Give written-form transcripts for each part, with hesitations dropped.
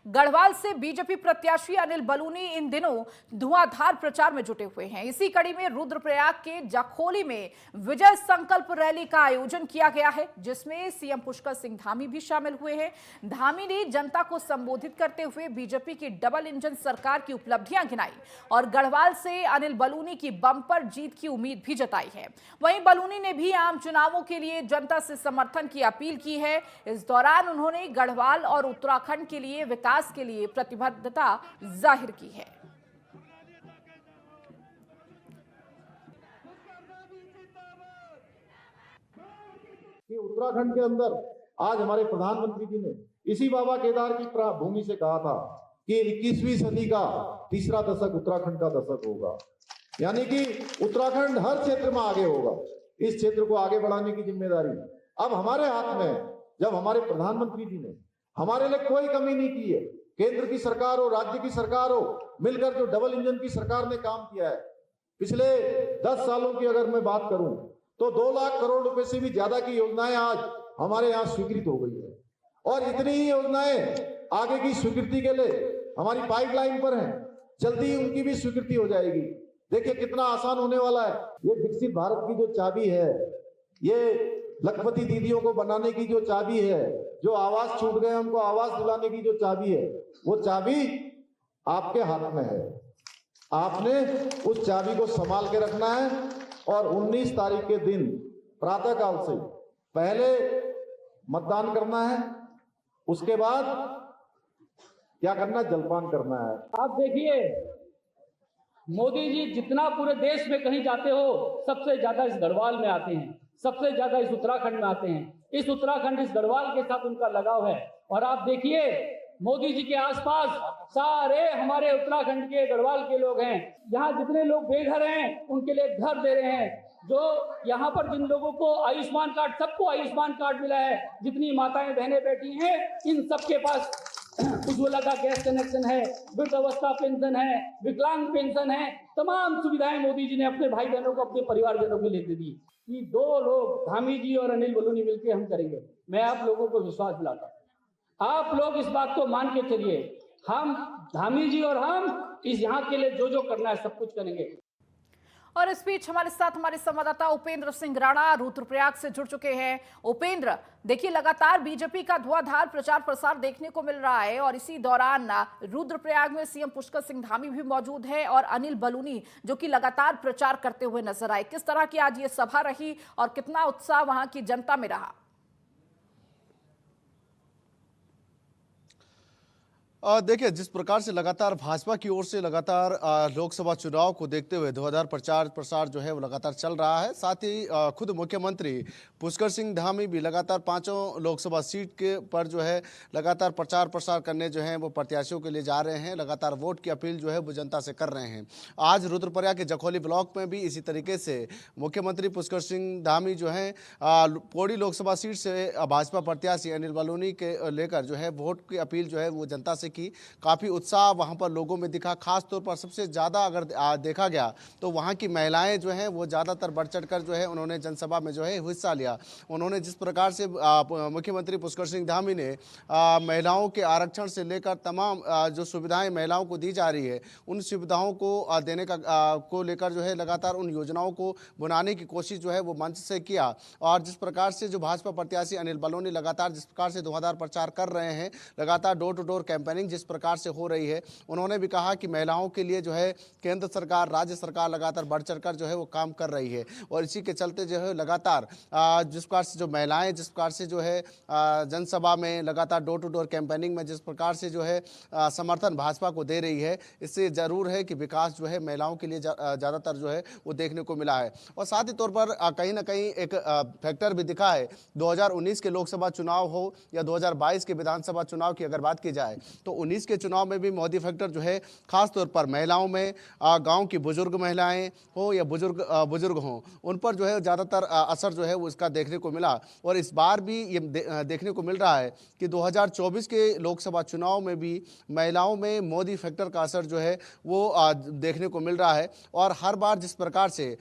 गढ़वाल से बीजेपी प्रत्याशी अनिल बलूनी इन दिनों धुआंधार प्रचार में जुटे हुए हैं। इसी कड़ी में रुद्रप्रयाग के जखोली में विजय संकल्प रैली का आयोजन किया गया है, जिसमें सीएम पुष्कर सिंह धामी भी शामिल हुए हैं। धामी ने जनता को संबोधित करते हुए बीजेपी की डबल इंजन सरकार की उपलब्धियां गिनाई और गढ़वाल से अनिल बलूनी की बम्पर जीत की उम्मीद भी जताई है। वहीं बलूनी ने भी आम चुनावों के लिए जनता से समर्थन की अपील की है। इस दौरान उन्होंने गढ़वाल और उत्तराखंड के लिए विकास के लिए प्रतिबद्धता जाहिर की है। कि उत्तराखंड के अंदर आज हमारे प्रधानमंत्री जी ने इसी बाबा केदार की भूमि से कहा था कि 21वीं सदी का तीसरा दशक उत्तराखंड का दशक होगा, यानी कि उत्तराखंड हर क्षेत्र में आगे होगा। इस क्षेत्र को आगे बढ़ाने की जिम्मेदारी अब हमारे हाथ में है। जब हमारे प्रधानमंत्री जी ने हमारे लिए कोई कमी नहीं की है, केंद्र की सरकार हो, राज्य की सरकार हो, मिलकर जो डबल इंजन की सरकार ने काम किया है, पिछले 10 सालों की अगर मैं बात करूं तो 2 लाख करोड़ रुपए से भी ज्यादा की योजनाएं आज हमारे यहाँ स्वीकृत हो गई है और इतनी ही योजनाएं आगे की स्वीकृति के लिए हमारी पाइपलाइन पर हैं, जल्दी उनकी भी स्वीकृति हो जाएगी। देखिए कितना आसान होने वाला है। ये विकसित भारत की जो चाबी है, ये लखपति दीदियों को बनाने की जो चाबी है, जो आवास छूट गए उनको आवास दिलाने की जो चाबी है, वो चाबी आपके हाथ में है। आपने उस चाबी को संभाल के रखना है और 19 तारीख के दिन प्रातःकाल से पहले मतदान करना है, उसके बाद क्या करना, जलपान करना है। आप देखिए मोदी जी जितना पूरे देश में कहीं जाते हो सबसे ज्यादा इस गढ़वाल में आते हैं, सबसे ज्यादा इस उत्तराखंड में आते हैं। इस उत्तराखंड इस गढ़वाल के साथ उनका लगाव है और आप देखिए मोदी जी के आसपास सारे हमारे उत्तराखंड के गढ़वाल के लोग हैं। यहाँ जितने लोग बेघर हैं उनके लिए घर दे रहे हैं। जो यहाँ पर जिन लोगों को आयुष्मान कार्ड, सबको आयुष्मान कार्ड मिला है, जितनी माताएं बहनें बैठी हैं इन सबके पास उज्ज्वला का गैस कनेक्शन है, वृद्धावस्था पेंशन है, विकलांग पेंशन है, तमाम सुविधाएं मोदी जी ने अपने भाई बहनों को, अपने परिवारजनों को लेते दी। कि 2 लोग धामी जी और अनिल बलूनी मिलकर हम करेंगे। मैं आप लोगों को विश्वास दिलाता हूं, आप लोग इस बात को मान के चलिए, हम धामी जी और हम इस यहाँ के लिए जो करना है सब कुछ करेंगे। और इस बीच हमारे साथ हमारे संवाददाता उपेंद्र सिंह राणा रुद्रप्रयाग से जुड़ चुके हैं। उपेंद्र, देखिए लगातार बीजेपी का धुआंधार प्रचार प्रसार देखने को मिल रहा है और इसी दौरान रुद्रप्रयाग में सीएम पुष्कर सिंह धामी भी मौजूद है और अनिल बलूनी जो कि लगातार प्रचार करते हुए नजर आए। किस तरह की आज ये सभा रही और कितना उत्साह वहां की जनता में रहा? देखिए, जिस प्रकार से लगातार भाजपा की ओर से लगातार लोकसभा चुनाव को देखते हुए धुआंधार प्रचार प्रसार जो है वो लगातार चल रहा है। साथ ही खुद मुख्यमंत्री पुष्कर सिंह धामी भी लगातार 5 लोकसभा सीट के पर जो है लगातार प्रचार प्रसार करने जो है वो प्रत्याशियों के लिए जा रहे हैं। लगातार वोट की अपील जो है वो जनता से कर रहे हैं। आज रुद्रप्रयाग के जखोली ब्लॉक में भी इसी तरीके से मुख्यमंत्री पुष्कर सिंह धामी जो है पौड़ी लोकसभा सीट से भाजपा प्रत्याशी अनिल बलूनी के लेकर जो है वोट की अपील जो है वो जनता से की। काफ़ी उत्साह वहां पर लोगों में दिखा। खास तौर पर सबसे ज़्यादा अगर देखा गया तो वहां की महिलाएं जो हैं वो ज़्यादातर बढ़ चढ़कर जो है उन्होंने जनसभा में जो है हिस्सा लिया। उन्होंने जिस प्रकार से मुख्यमंत्री पुष्कर सिंह धामी ने महिलाओं के आरक्षण से लेकर तमाम जो सुविधाएं महिलाओं को दी जा रही है उन सुविधाओं को देने को लेकर जो है लगातार उन योजनाओं को बनाने की कोशिश जो है वो मंच से किया। और जिस प्रकार से जो भाजपा प्रत्याशी अनिल बलूनी लगातार जिस प्रकार से धुआंधार प्रचार कर रहे हैं, लगातार डोर टू डोर कैंपेनिंग जिस प्रकार से हो रही है, उन्होंने भी कहा कि महिलाओं के लिए जो है केंद्र सरकार, राज्य सरकार लगातार बढ़ चढ़कर जो है वो काम कर रही है। और इसी के चलते जो है लगातार जिस प्रकार से जो महिलाएं जिस प्रकार से जो है जनसभा में लगातार डोर टू डोर कैंपेनिंग में जिस प्रकार से जो है समर्थन भाजपा को दे रही है, इससे जरूर है कि विकास जो है महिलाओं के लिए ज़्यादातर जो है वो देखने को मिला है। और साथ ही तौर पर कहीं ना कहीं एक फैक्टर भी दिखा है। 2019 के लोकसभा चुनाव हो या 2022 के विधानसभा चुनाव की अगर बात की जाए तो 19 के चुनाव में भी मोदी फैक्टर जो है खास तौर पर महिलाओं में, गांव की बुजुर्ग महिलाएं हो या बुजुर्ग हों, उन पर जो है ज़्यादातर असर जो है वो इसका देखने को मिला। और इस बार भी ये देखने को मिल रहा है कि 2024 के लोकसभा चुनाव में भी महिलाओं में मोदी फैक्टर का असर जो है वो देखने को मिल रहा है। और हर बार जिस प्रकार से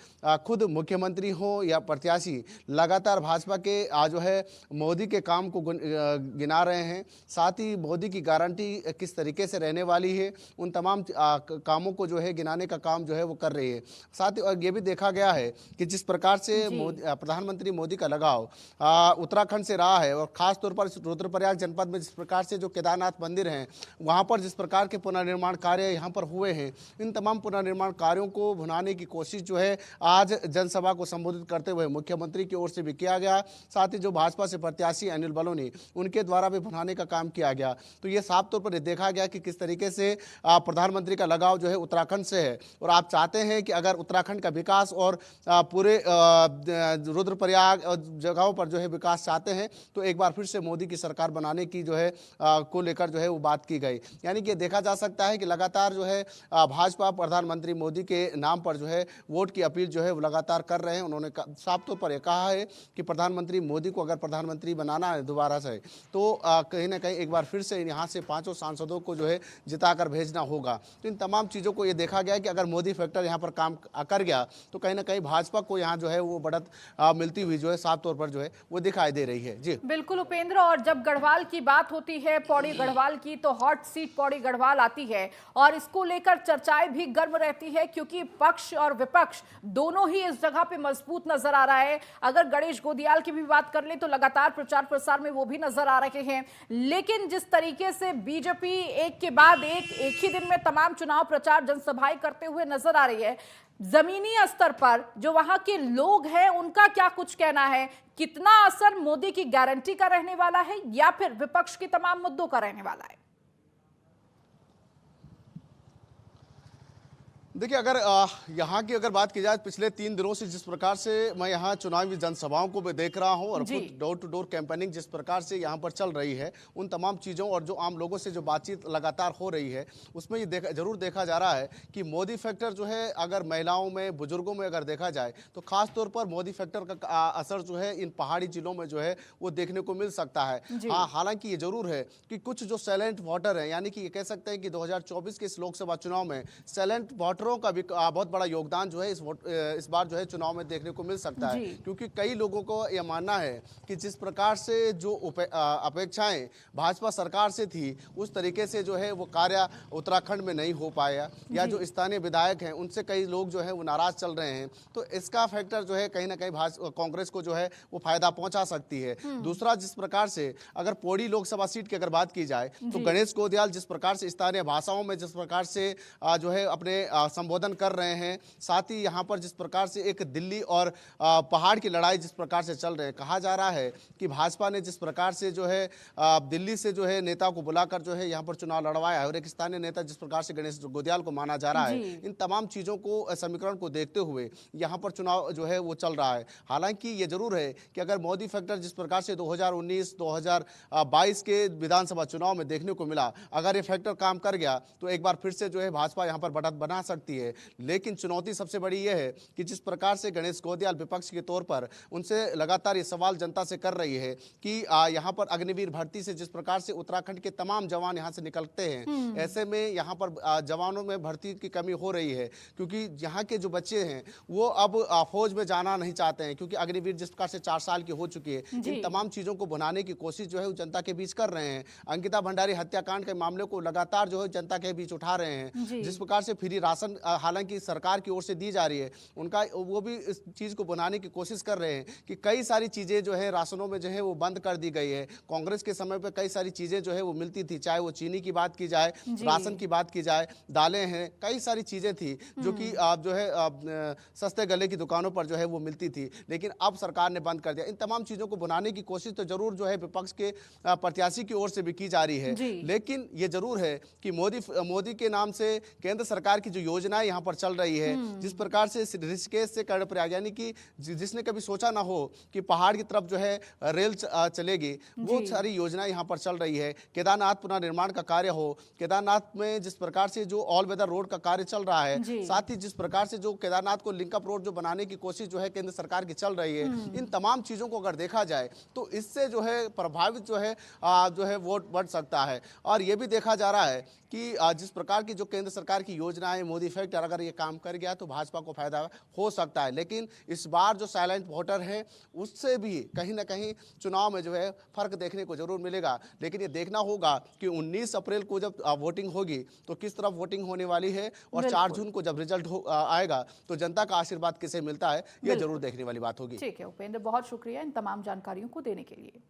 खुद मुख्यमंत्री हो या प्रत्याशी लगातार भाजपा के जो है मोदी के काम को गिना रहे हैं, साथ ही मोदी की गारंटी किस तरीके से रहने वाली है, उन तमाम कामों को जो है गिनाने का काम जो है वो कर रही है। साथ ही और ये भी देखा गया है कि जिस प्रकार से प्रधानमंत्री मोदी का लगाव उत्तराखंड से रहा है, और खास तौर पर रुद्रप्रयाग जनपद में जिस प्रकार से जो केदारनाथ मंदिर हैं वहाँ पर जिस प्रकार के पुनर्निर्माण कार्य यहाँ पर हुए हैं, इन तमाम पुनर्निर्माण कार्यों को भुनाने की कोशिश जो है आज जनसभा को संबोधित करते हुए मुख्यमंत्री की ओर से भी किया गया। साथ ही जो भाजपा से प्रत्याशी अनिल बलूनी, उनके द्वारा भी भुनाने का काम किया गया। तो ये साफ तौर पर देखा गया कि किस तरीके से प्रधानमंत्री का लगाव जो है उत्तराखंड से है, और आप चाहते हैं कि अगर उत्तराखंड का विकास और पूरे रुद्रप्रयाग जगहों पर जो है विकास चाहते हैं तो एक बार फिर से मोदी की सरकार बनाने की जो है को लेकर जो है वो बात की गई। यानी कि देखा जा सकता है कि लगातार जो है भाजपा प्रधानमंत्री मोदी के नाम पर जो है वोट की अपील जो है वो लगातार कर रहे हैं। उन्होंने साफ तौर पर यह कहा है कि प्रधानमंत्री मोदी को अगर प्रधानमंत्री बनाना है दोबारा से, तो कहीं ना कहीं एक बार फिर से यहाँ से 5 सांसदों को जो है जिताकर भेजना होगा। तो इन तमाम चीज़ों को ये देखा गया कि अगर मोदी फैक्टर यहाँ पर काम कर गया तो कहीं ना कहीं भाजपा को यहाँ जो है वो बढ़त मिलती हुई जो है साफ तौर पर जो है वो दिखाई दे रही है। जी बिल्कुल उपेंद्र, और जब गढ़वाल की बात होती है, पौड़ी गढ़वाल की, तो हॉट सीट पौड़ी गढ़वाल आती है और इसको लेकर चर्चाएं भी गर्म रहती है क्योंकि पक्ष और विपक्ष दोनों ही इस जगह पे मजबूत नजर आ रहा है। अगर गणेश गोदियाल की भी बात कर ले तो लगातार प्रचार प्रसार में वो भी नजर आ रहे हैं, लेकिन जिस तरीके से बीजेपी एक के बाद एक ही दिन में तमाम चुनाव प्रचार जनसभाएं करते हुए नजर आ रही है, जमीनी स्तर पर जो वहां के लोग हैं उनका क्या कुछ कहना है? कितना असर मोदी की गारंटी का रहने वाला है या फिर विपक्ष के तमाम मुद्दों का रहने वाला है? देखिए, अगर यहाँ की अगर बात की जाए पिछले 3 दिनों से जिस प्रकार से मैं यहाँ चुनावी जनसभाओं को भी देख रहा हूँ और खुद डोर टू डोर कैंपेनिंग जिस प्रकार से यहाँ पर चल रही है, उन तमाम चीज़ों और जो आम लोगों से जो बातचीत लगातार हो रही है उसमें ये जरूर देखा जा रहा है कि मोदी फैक्टर जो है अगर महिलाओं में, बुजुर्गों में अगर देखा जाए तो खास तौर पर मोदी फैक्टर का असर जो है इन पहाड़ी जिलों में जो है वो देखने को मिल सकता है। हाँ, हालांकि ये जरूर है कि कुछ जो साइलेंट वोटर हैं, यानी कि ये कह सकते हैं कि 2024 के इस लोकसभा चुनाव में साइलेंट वोटर का भी बहुत बड़ा योगदान जो है इस बार जो है चुनाव में देखने को मिल सकता है, क्योंकि कई लोगों को यह मानना है कि जिस प्रकार से जो अपेक्षाएं भाजपा सरकार से थी उस तरीके से जो है वो कार्य उत्तराखंड में नहीं हो पाया, या जो स्थानीय विधायक हैं उनसे कई लोग जो है वो नाराज चल रहे हैं। तो इसका फैक्टर जो है कहीं ना कहीं कांग्रेस को जो है वो फायदा पहुंचा सकती है। दूसरा, जिस प्रकार से अगर पौड़ी लोकसभा सीट की अगर बात की जाए तो गणेश गोदियाल जिस प्रकार से स्थानीय भाषाओं में जिस प्रकार से जो है अपने संबोधन कर रहे हैं, साथ ही यहाँ पर जिस प्रकार से एक दिल्ली और पहाड़ की लड़ाई जिस प्रकार से चल रहे हैं, कहा जा रहा है कि भाजपा ने जिस प्रकार से जो है दिल्ली से जो है नेता को बुलाकर जो है यहाँ पर चुनाव लड़वाया है और एक स्थानीय नेता जिस प्रकार से गणेश गोदियाल को माना जा रहा है, इन तमाम चीजों को समीकरण को देखते हुए यहाँ पर चुनाव जो है वो चल रहा है। हालांकि ये जरूर है कि अगर मोदी फैक्टर जिस प्रकार से 2019-2022 के विधानसभा चुनाव में देखने को मिला, अगर ये फैक्टर काम कर गया तो एक बार फिर से जो है भाजपा यहाँ पर बढ़त बना सकती है। लेकिन चुनौती सबसे बड़ी यह है कि जिस प्रकार से गणेश गोदियाल विपक्ष के तौर पर उनसे लगातार ये सवाल जनता से कर रही है कि यहाँ पर अग्निवीर भर्ती से जिस प्रकार से उत्तराखंड के तमाम जवान यहाँ से निकलते हैं, ऐसे में यहाँ पर जवानों में भर्ती की कमी हो रही है, क्योंकि यहाँ के जो बच्चे हैं वो अब फौज में जाना नहीं चाहते हैं, क्योंकि अग्निवीर जिस प्रकार से 4 साल की हो चुकी है। इन तमाम चीजों को बनाने की कोशिश जो है वो जनता के बीच कर रहे हैं। अंकिता भंडारी हत्याकांड के मामले को लगातार जो है जनता के बीच उठा रहे हैं। जिस प्रकार से फ्री राशन हालांकि सरकार की ओर से दी जा रही है, उनका वो भी इस चीज को बनाने की कोशिश कर रहे हैं कि कई सारी चीजें जो है राशनों में जो है वो बंद कर दी गई है। कांग्रेस के समय पे कई सारी चीजें जो है वो मिलती थी, चाहे वो चीनी की बात की जाए, राशन की बात की जाए, दालें हैं, कई सारी चीजें थी जो कि जो है सस्ते गले की दुकानों पर जो है वो मिलती थी, लेकिन अब सरकार ने बंद कर दिया। इन तमाम चीजों को बनाने की कोशिश तो जरूर जो है विपक्ष के प्रत्याशी की ओर से भी की जा रही है, लेकिन ये जरूर है कि मोदी के नाम से केंद्र सरकार की जो योजनाएं यहाँ पर चल रही है, जिस प्रकार से ऋषिकेश से कर्णप्रयाग, यानी कि जिसने कभी सोचा ना हो कि पहाड़ की तरफ जो है रेल चलेगी, वो सारी योजनाएं यहाँ पर चल रही है। केदारनाथ पुनर्निर्माण का कार्य हो, केदारनाथ में जिस प्रकार से जो ऑल वेदर रोड का कार्य चल रहा है, साथ ही जिस प्रकार से जो केदारनाथ को लिंकअप रोड जो बनाने की कोशिश जो है केंद्र सरकार की चल रही है, इन तमाम चीजों को अगर देखा जाए तो इससे जो है प्रभावित जो है वोट बढ़ सकता है। और ये भी देखा जा रहा है कि जिस प्रकार की जो केंद्र सरकार की योजनाएं मोदी इफेक्ट अगर ये काम कर गया तो भाजपा को फायदा हो सकता है। लेकिन इस बार जो साइलेंट वोटर है उससे भी कहीं ना कहीं चुनाव में जो है फर्क देखने को जरूर मिलेगा। लेकिन ये देखना होगा कि 19 अप्रैल को जब वोटिंग होगी तो किस तरफ वोटिंग होने वाली है, और 4 जून को जब रिजल्ट आएगा तो जनता का आशीर्वाद किसे मिलता है, ये जरूर देखने वाली बात होगी। ठीक है उपेंद्र, बहुत शुक्रिया इन तमाम जानकारियों को देने के लिए।